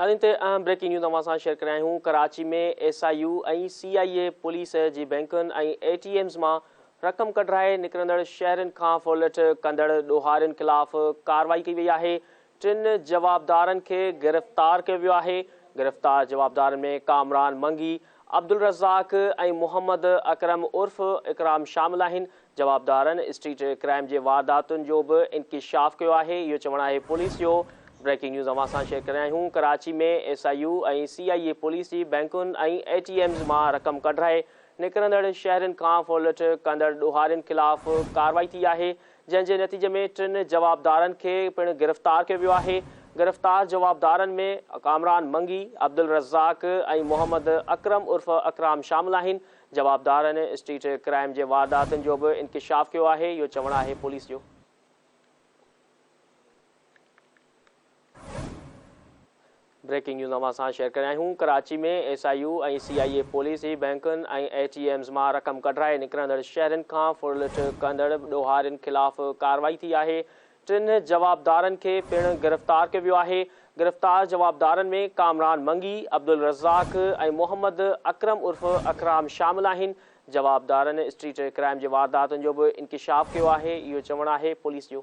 अहम breaking news तव्हां सां शेयर कराया आहियूं। कराची में SIU ऐं CIA पुलिस जी बैंकुनि ऐं ATMs मां रक़म कढाए निकिरंदड़ शहरनि खां फॉल्ट कंदड़ ॾोहारियुनि ख़िलाफ़ कार्रवाई कई वई आहे। 3 जवाबदारनि खे गिरफ़्तार कयो वियो आहे। गिरफ़्तार जवाबदारनि में कामरान मंगी, अब्दुल रज़ाक ऐं मोहम्मद अकरम उर्फ़ इकराम शामिल आहिनि। जवाबदारनि स्ट्रीट क्राइम जे वारदातुनि जो बि इंकिशाफ़ कयो आहे। इहो चवणु आहे पुलिस जो। ब्रेकिंग न्यूज़ अवां सां शेयर कराया आहियूं। कराची में SIU ऐं CIA पुलिस जी बैंकुनि ऐं ATMs मां रक़म कढाए निकिरंदड़ शहरनि खां फॉल्ट कंदड़ ॾोहारियुनि ख़िलाफ़ कार्रवाई थी आहे, जंहिंजे नतीजे में 3 जवाबदारनि खे पिणु गिरफ़्तार कयो वियो आहे। गिरफ़्तार जवाबदारनि में कामरान मंगी, अब्दुल रज़ाक ऐं मोहम्मद अकरम उर्फ़ अकराम शामिल आहिनि। जवाबदारनि स्ट्रीट क्राइम जे वारदातुनि जो बि इंकिशाफ़ कयो आहे। इहो चवणु आहे पुलिस जो। ब्रेकिंग न्यूज़ अवां सां शेयर कराया आहियूं। कराची में SIU ऐं CIA पुलिस जी बैंकुनि ऐं ATMs मां रक़म कढाए निकिरंदड़ शहरनि खां फॉल्ट कंदड़ ॾोहारियुनि ख़िलाफ़ कार्रवाई थी आहे। 3 जवाबदारनि खे पिणु गिरफ़्तार कयो वियो आहे। गिरफ़्तार जवाबदारनि में कामरान मंगी, अब्दुल रज़ाक ऐं मोहम्मद अकरम उर्फ़ अकराम शामिल आहिनि। जवाबदारनि स्ट्रीट क्राइम जे वारदातुनि जो बि इंकिशाफ़ कयो आहे। इहो चवणु आहे पुलिस जो।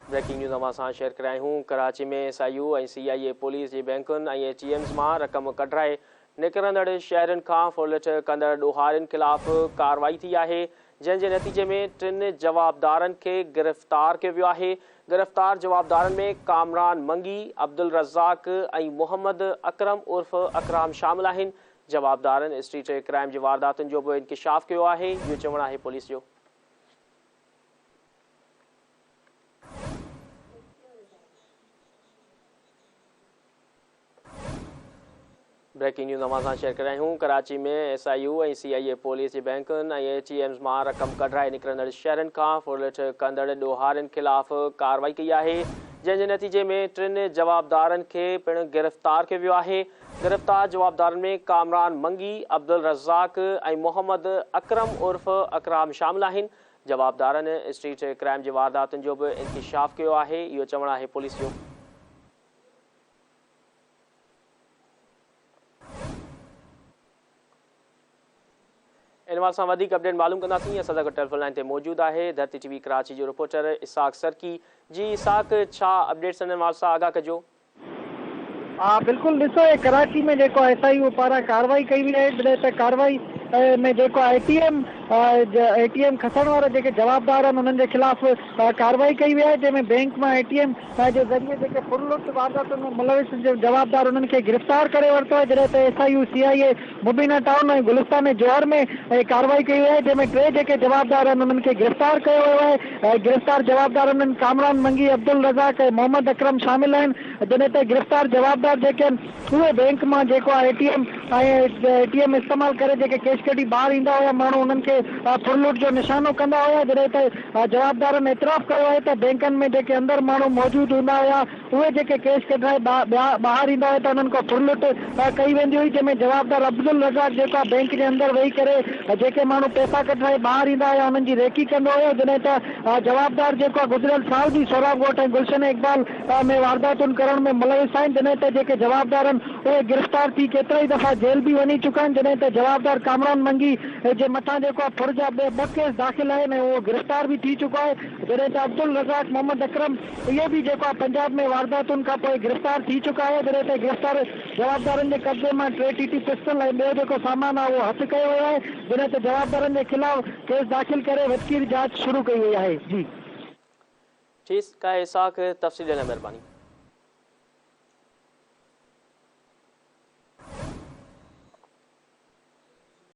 ब्रेकिंग न्यूज़ अवां सां शेयर कराया आहियूं। कराची में SIU ऐं CIA पुलिस जी बैंकुनि ऐं ATMs मां रक़म कढाए निकिरंदड़ शहरनि खां फॉल्ट कंदड़ ॾोहारियुनि ख़िलाफ़ कार्रवाई थी आहे, जंहिंजे नतीजे में 3 जवाबदारनि खे गिरफ़्तार कयो वियो आहे। गिरफ़्तार जवाबदारनि में कामरान मंगी, अब्दुल रज़ाक ऐं मोहम्मद अकरम उर्फ़ अकराम शामिल आहिनि। जवाबदारनि स्ट्रीट क्राइम जे वारदातुनि जो बि इंकिशाफ़ कयो आहे। इहो चवणु आहे पुलिस जो। ब्रेकिंग न्यूज़ अवां सां शेयर कराया आहियूं। कराची में SIU ऐं CIA पुलिस जी बैंकुनि ऐं ATMs मां रक़म कढाए निकिरंदड़ शहरनि खां फॉल्ट कंदड़ ॾोहारियुनि ख़िलाफ़ कार्रवाई कई आहे, जंहिंजे नतीजे में 3 जवाबदारनि खे पिणु गिरफ़्तार कयो वियो आहे। गिरफ़्तार जवाबदारनि में कामरान मंगी, अब्दुल रज़ाक ऐं मोहम्मद अकरम उर्फ़ अकराम शामिल आहिनि। जवाबदारनि स्ट्रीट क्राइम जे वारदातुनि जो बि इंकिशाफ़ कयो आहे। इहो चवणु आहे पुलिस जो। इन वार सां वधीक अपडेट मालूम कंदासीं। असां सां गॾु टेलीफोन लाइन ते मौजूदु आहे धरती TV कराची जो रिपोर्टर इसाक सरकी। जी इसाक, छा अपडेट्स इन वार सां आगाह कजो। बिल्कुल ॾिसो, कराची में जेको SIU पारां कार्रवाई कई वई आहे, जॾहिं त कार्रवाई में जेको ATM खसण वारा जेके जवाबदार आहिनि उन्हनि जे ख़िलाफ़ कार्रवाई कई वई आहे, जंहिंमें बैंक मां ATM जे ज़रिए जेके फुरलुट वारदातुनि में मुलविस जवाबदार उन्हनि खे गिरफ़्तार करे वरितो आहे। जॾहिं त SIU CIA मुबीना टाउन ऐं गुलिस्तान जौहर में कार्रवाई कई वई आहे, जंहिंमें 3 जेके जवाबदार आहिनि उन्हनि खे गिरफ़्तार कयो वियो आहे। गिरफ़्तार जवाबदारनि में कामरान मंगी, अब्दुल रज़ाक ऐं मोहम्मद अकरम शामिल आहिनि। जॾहिं त गिरफ़्तार जवाबदार जेके आहिनि उहे बैंक मां जेको आहे ATM इस्तेमालु करे जेके कैश कढी ॿाहिरि ईंदा हुया माण्हू, उन्हनि खे फुरलुट जो निशानो कंदा हुया। जॾहिं त जवाबदारनि एतिराफ़ कयो आहे त बैंकनि में जेके अंदरि माण्हू मौजूदु हूंदा हुया उहे जेके कैश कढाए ॿाहिरि ईंदा हुया त उन्हनि खां फुरलुट कई वेंदी हुई, जंहिंमें जवाबदार अब्दुल रज़ाक जेको आहे बैंक जे अंदरि वेही करे जेके माण्हू पैसा कढाए ॿाहिरि ईंदा हुया उन्हनि जी रेकी कंदो हुयो। जॾहिं त जवाबदार जेको आहे गुज़िरियल साल बि सोराब ॻोठ ऐं गुलशन इकबाल में वारदातुनि करण में मुलविस आहिनि। जॾहिं त जेके जवाबदार आहिनि उहे गिरफ़्तार थी केतिराई दफ़ा जेल बि वञी चुका आहिनि। जॾहिं त जवाबदार कामरान मंगी जे मथां जेको आहे फुर जा ॿ केस दाख़िल आहिनि ऐं उहो गिरफ़्तार बि थी चुको आहे। जॾहिं त अब्दुल रज़ाक, मोहम्मद अकरम इहे बि जेको आहे पंजाब में वारदातुनि खां पोइ गिरफ़्तार थी चुका आहे। जॾहिं त गिरफ़्तार जवाबदारनि जे कब्ज़े मां 3 TT पिस्टल ऐं ॿियो जेको सामान आहे उहो हथु कयो वियो आहे। जॾहिं त जवाबदारनि जे ख़िलाफ़ केस दाख़िल करे वतकीर जांच शुरू कई वई आहे। जी ठीकु आहे इसाक, तफ़सील लाइ महिरबानी।